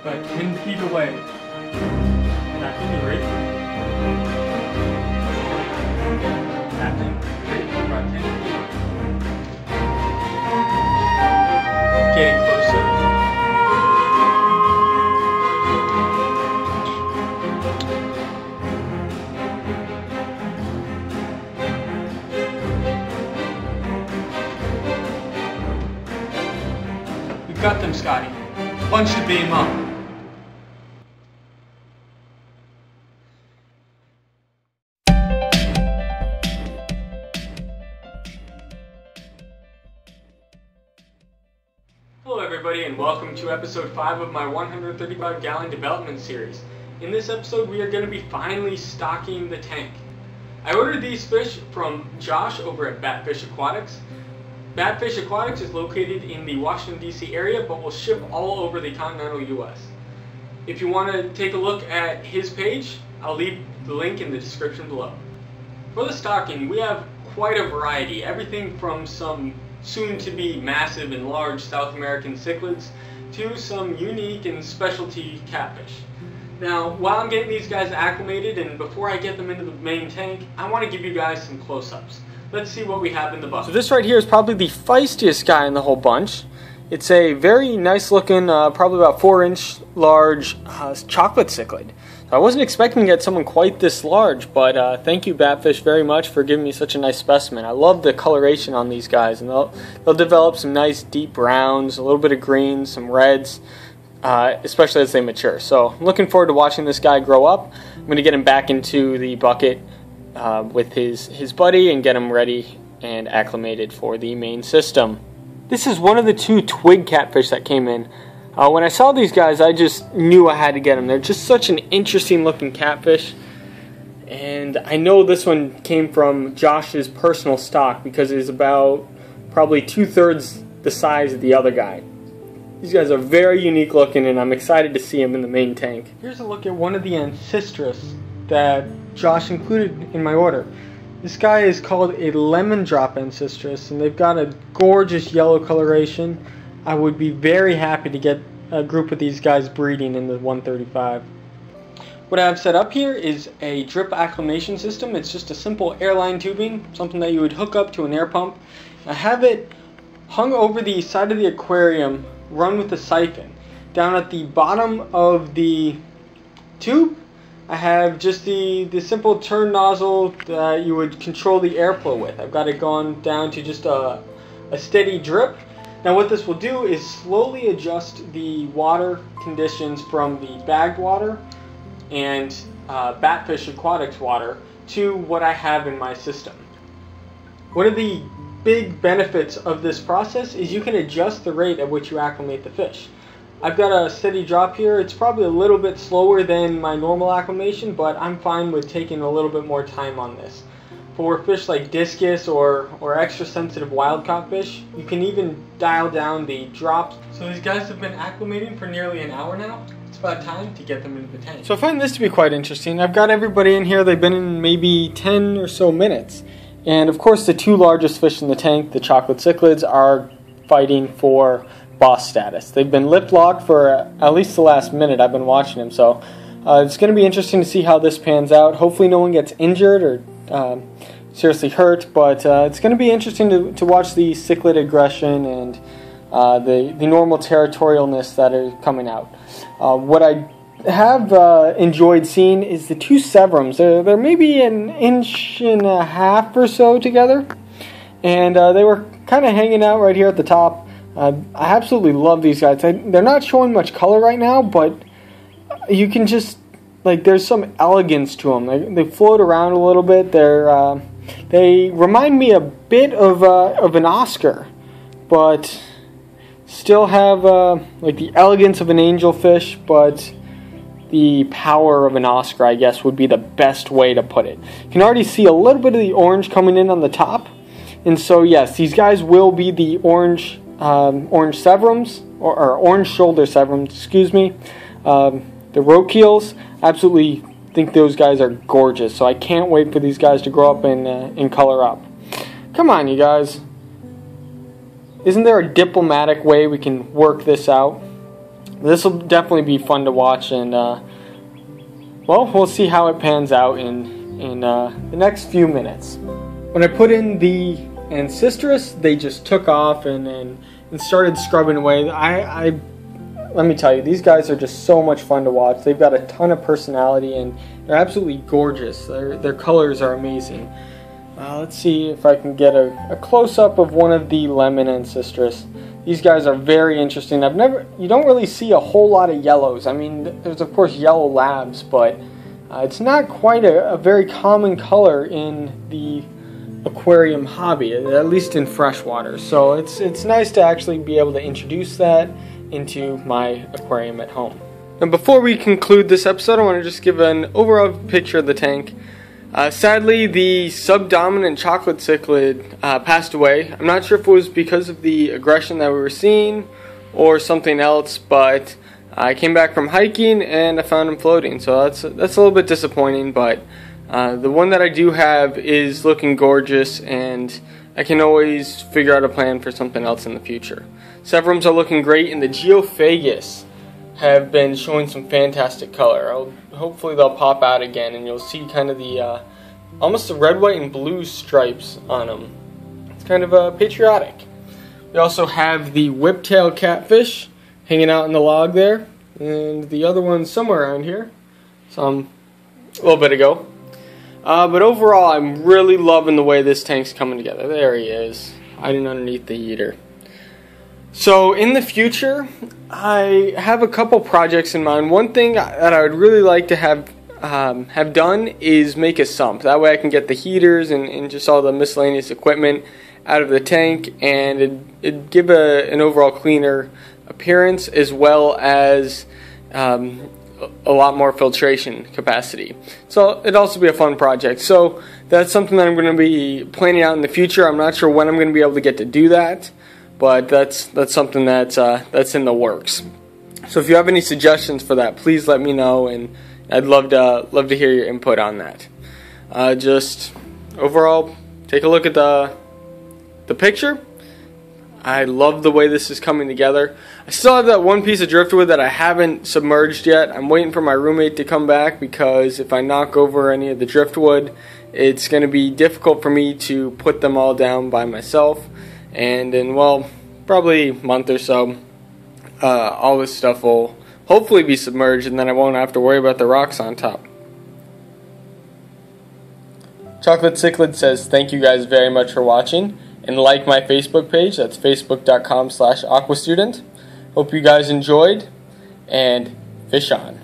but 10 feet away. That can be right. Captain, right, about 10 feet. Getting closer. We've got them, Scotty. Bunch to beam up. Hello everybody and welcome to episode 5 of my 135 gallon development series. In this episode we are going to be finally stocking the tank. I ordered these fish from Josh over at Batfish Aquatics. Batfish Aquatics is located in the Washington DC area but will ship all over the continental US. If you want to take a look at his page, I'll leave the link in the description below. For the stocking we have quite a variety, everything from some soon-to-be massive and large South American cichlids to some unique and specialty catfish. Now, while I'm getting these guys acclimated and before I get them into the main tank, I want to give you guys some close-ups. Let's see what we have in the bucket. So this right here is probably the feistiest guy in the whole bunch. It's a very nice looking, probably about 4-inch large chocolate cichlid. I wasn't expecting to get someone quite this large, but thank you Batfish very much for giving me such a nice specimen. I love the coloration on these guys, and they'll develop some nice deep browns, a little bit of greens, some reds, especially as they mature. So I'm looking forward to watching this guy grow up. I'm going to get him back into the bucket with his buddy and get him ready and acclimated for the main system. This is one of the 2 twig catfish that came in. When I saw these guys, I just knew I had to get them. They're just such an interesting looking catfish. And I know this one came from Josh's personal stock because it is about probably 2/3 the size of the other guy. These guys are very unique looking and I'm excited to see them in the main tank. Here's a look at one of the ancestors that Josh included in my order. This guy is called a lemon drop ancestress and they've got a gorgeous yellow coloration. I would be very happy to get a group of these guys breeding in the 135. What I have set up here is a drip acclimation system. It's just a simple airline tubing, something that you would hook up to an air pump. I have it hung over the side of the aquarium, run with a siphon. Down at the bottom of the tube, I have just the simple turn nozzle that you would control the airflow with. I've got it gone down to just a steady drip. Now what this will do is slowly adjust the water conditions from the bagged water and Batfish Aquatics water to what I have in my system. One of the big benefits of this process is you can adjust the rate at which you acclimate the fish. I've got a steady drop here. It's probably a little bit slower than my normal acclimation, but I'm fine with taking a little bit more time on this. For fish like discus or extra sensitive wild caught fish, you can even dial down the drops. So these guys have been acclimating for nearly an hour now. It's about time to get them into the tank. So I find this to be quite interesting. I've got everybody in here. They've been in maybe 10 or so minutes. And of course the 2 largest fish in the tank, the chocolate cichlids, are fighting for boss status. They've been lip locked for at least the last minute I've been watching them. So it's going to be interesting to see how this pans out. Hopefully no one gets injured or seriously hurt, but it's going to be interesting to watch the cichlid aggression and the normal territorialness that are coming out. What I have enjoyed seeing is the 2 severums. They're maybe 1.5 inches or so together, and they were kind of hanging out right here at the top. I absolutely love these guys. They're not showing much color right now, but you can just, like, there's some elegance to them. They float around a little bit. They remind me a bit of an Oscar, but still have like the elegance of an angelfish, but the power of an Oscar, I guess, would be the best way to put it. You can already see a little bit of the orange coming in on the top, and so yes, these guys will be the orange severums, or orange shoulder severums, excuse me. The rokeels, absolutely think those guys are gorgeous, so I can't wait for these guys to grow up and color up. Come on, you guys. Isn't there a diplomatic way we can work this out? this will definitely be fun to watch, and well, we'll see how it pans out in the next few minutes. When I put in the Ancestris, they just took off and started scrubbing away. Let me tell you, these guys are just so much fun to watch. They've got a ton of personality, and they're absolutely gorgeous. Their colors are amazing. Let's see if I can get a close-up of one of the lemon Ancestris. These guys are very interesting. You don't really see a whole lot of yellows. I mean, there's of course yellow labs, but it's not quite a very common color in the aquarium hobby, at least in freshwater. So it's nice to actually be able to introduce that into my aquarium at home. Now, before we conclude this episode, I want to just give an overall picture of the tank. Sadly, the subdominant chocolate cichlid passed away. I'm not sure if it was because of the aggression that we were seeing or something else, but I came back from hiking and I found him floating, so that's a little bit disappointing, but the one that I do have is looking gorgeous, and I can always figure out a plan for something else in the future. Severums are looking great, and the Geophagus have been showing some fantastic color. Hopefully they'll pop out again, and you'll see kind of the almost the red, white, and blue stripes on them. It's kind of patriotic. We also have the whiptail catfish hanging out in the log there, and the other one's somewhere around here. A little bit ago. But overall, I'm really loving the way this tank's coming together. There he is, hiding underneath the heater. So in the future, I have a couple projects in mind. One thing that I would really like to have done is make a sump. That way I can get the heaters and just all the miscellaneous equipment out of the tank, and it'd give an overall cleaner appearance, as well as a lot more filtration capacity. So it'd also be a fun project. So that's something that I'm going to be planning out in the future. I'm not sure when I'm going to be able to get to do that, but that's something that's in the works. So if you have any suggestions for that, please let me know, and I'd love to hear your input on that. Just overall, take a look at the picture. I love the way this is coming together. I still have that one piece of driftwood that I haven't submerged yet. I'm waiting for my roommate to come back, because if I knock over any of the driftwood, it's going to be difficult for me to put them all down by myself. And in, well, probably a month or so, all this stuff will hopefully be submerged, and then I won't have to worry about the rocks on top. Chocolate Cichlid says, thank you guys very much for watching, and like my Facebook page. That's facebook.com/aquastudent. Hope you guys enjoyed, and fish on.